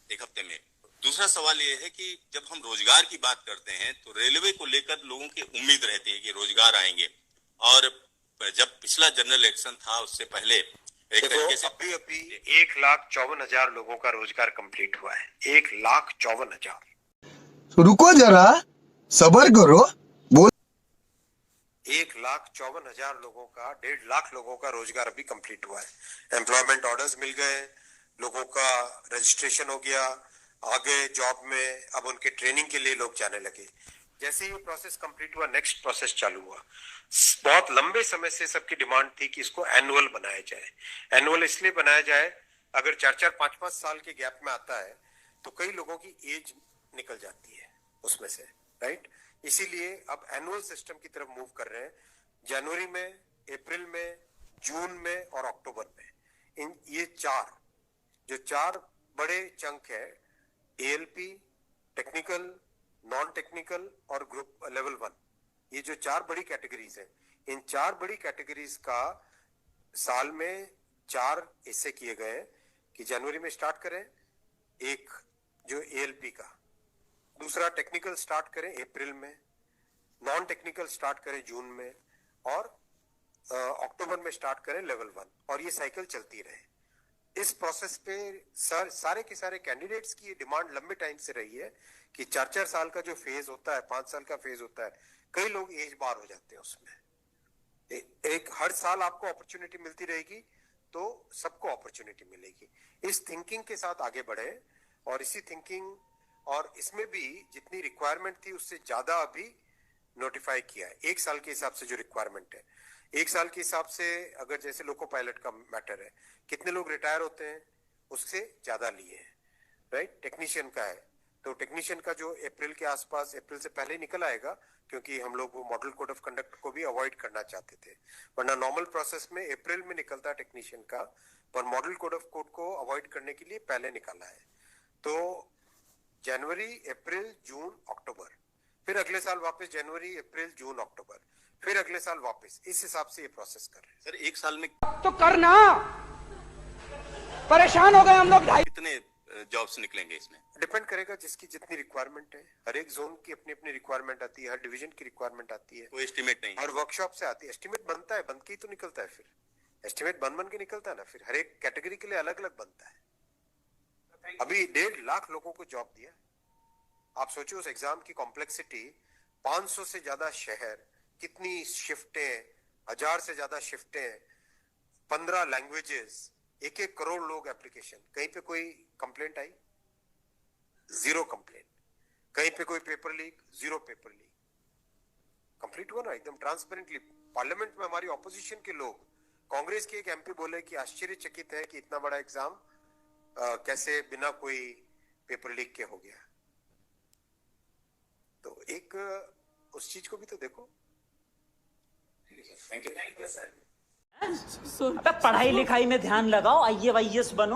एक हफ्ते में। दूसरा सवाल ये है कि जब हम रोजगार की बात करते हैं तो रेलवे को लेकर लोगों की उम्मीद रहती है कि रोजगार आएंगे, और जब पिछला जनरल इलेक्शन था उससे पहले एक तरीके से अभी अभी 1,54,000 लोगों का रोजगार कंप्लीट हुआ है। 1,54,000। रुको जरा, सबर करो। 1,54,000 लोगों का, 1.5 लाख लोगों का रोजगार अभी कंप्लीट हुआ है। एम्प्लॉयमेंट ऑर्डर्स मिल गए, लोगों का रजिस्ट्रेशन हो गया, आगे जॉब में अब उनके ट्रेनिंग के लिए लोग जाने लगे। जैसे ही प्रोसेस कंप्लीट हुआ, नेक्स्ट प्रोसेस चालू हुआ। बहुत लंबे समय से सबकी डिमांड थी कि इसको एनुअल बनाया जाए। एनुअल इसलिए बनाया जाए, अगर 4-4, 5-5 साल के गैप में आता है तो कई लोगों की एज निकल जाती है उसमें से, राइट। इसीलिए अब एनुअल सिस्टम की तरफ मूव कर रहे हैं। जनवरी में, अप्रैल में, जून में और अक्टूबर में, ये चार बड़े चंक है, एएलपी, टेक्निकल, नॉन टेक्निकल और ग्रुप लेवल 1। ये जो 4 बड़ी कैटेगरीज हैं, इन 4 बड़ी कैटेगरीज का साल में 4 हिस्से किए गए हैं कि जनवरी में स्टार्ट करें एक जो एएलपी का, दूसरा टेक्निकल स्टार्ट करें अप्रैल में, नॉन टेक्निकल स्टार्ट करें जून में, और अक्टूबर में स्टार्ट करें लेवल 1, और ये साइकिल चलती रहे। इस प्रोसेस पे सारे के सारे कैंडिडेट्स की डिमांड लंबे टाइम से रही है कि 4-4 साल का जो फेज होता है, 5 साल का फेज होता है, कई लोग एज बार हो जाते हैं उसमें। एक हर साल आपको अपॉर्चुनिटी मिलती रहेगी तो सबको अपॉर्चुनिटी मिलेगी। इस थिंकिंग के साथ आगे बढ़े, और इसी थिंकिंग और इसमें भी जितनी रिक्वायरमेंट थी उससे ज्यादा अभी नोटिफाई किया है। 1 साल के हिसाब से जो रिक्वायरमेंट है, 1 साल के हिसाब से, अगर जैसे लोको पायलट का मैटर है, कितने लोग रिटायर होते हैं उससे ज्यादा लिए हैं, राइट। टेक्नीशियन का है तो टेक्नीशियन का जो अप्रैल के आसपास, अप्रैल से पहले निकल आएगा, क्योंकि हम लोग वो मॉडल कोड ऑफ कंडक्ट को भी अवॉइड करना चाहते थे, वरना नॉर्मल प्रोसेस में अप्रैल में निकलता है टेक्नीशियन का, पर मॉडल कोड ऑफ कोड को अवॉइड करने के लिए पहले निकाला है। तो जनवरी, अप्रैल, जून, अक्टूबर, फिर अगले साल वापस जनवरी, अप्रैल, जून, अक्टूबर, फिर अगले साल वापस, इस हिसाब से ये प्रोसेस कर रहे हैं। सर 1 साल में तो करना, परेशान हो गए हम लोग। कितने जॉब्स निकलेंगे इसमें? डिपेंड करेगा जिसकी जितनी रिक्वायरमेंट है। हर एक जोन की अपनी अपनी रिक्वायरमेंट आती है, हर डिवीजन की रिक्वायरमेंट आती है, कोई एस्टिमेट नहीं, हर वर्कशॉप से आती है। एस्टिमेट बनता है, बन के ही तो निकलता है, फिर एस्टिमेट बन के निकलता है ना, फिर हर एक कैटेगरी के लिए अलग अलग बनता है। अभी 1.5 लाख लोगों को जॉब दिया। आप सोचो उस एग्जाम की कॉम्प्लेक्सिटी, 500 से ज्यादा शहर, कितनी शिफ्टें, 1000 से ज्यादा शिफ्टें, 15 लैंग्वेजेस, 1-1 करोड़ लोग एप्लीकेशन। कहीं पे कोई कंप्लेंट आई? 0 कंप्लेंट। कहीं पे कोई paper leak? 0 paper leak. Complete हुआ ना एकदम ट्रांसपेरेंटली। पार्लियामेंट में हमारी ऑपोजिशन के लोग, कांग्रेस के एक एमपी बोले कि आश्चर्यचकित है कि इतना बड़ा एग्जाम कैसे बिना कोई पेपर लीक के हो गया। तो एक उस चीज को भी तो देखो। पढ़ाई लिखाई में ध्यान लगाओ, आईएएस बनो।